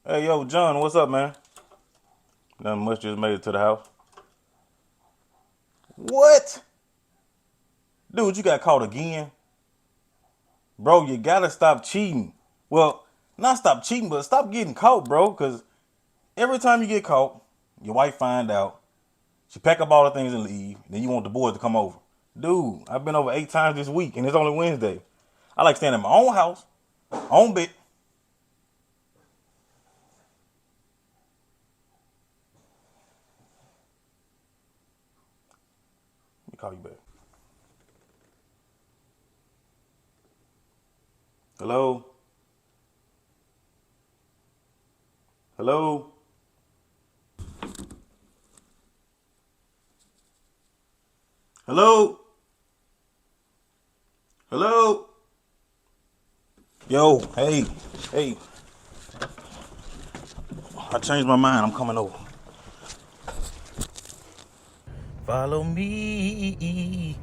Hey, yo, John, what's up, man? Nothing much, just made it to the house. What? Dude, you got caught again? Bro, you gotta stop cheating. Well, not stop cheating, but stop getting caught, bro, because every time you get caught, your wife find out, she pack up all the things and leave, then you want the boys to come over. Dude, I've been over 8 times this week, and it's only Wednesday. I like staying in my own house, own bed. Let me call you back. Hello? Hello? Hello? Hello? Yo, hey, I changed my mind. I'm coming over. Follow me.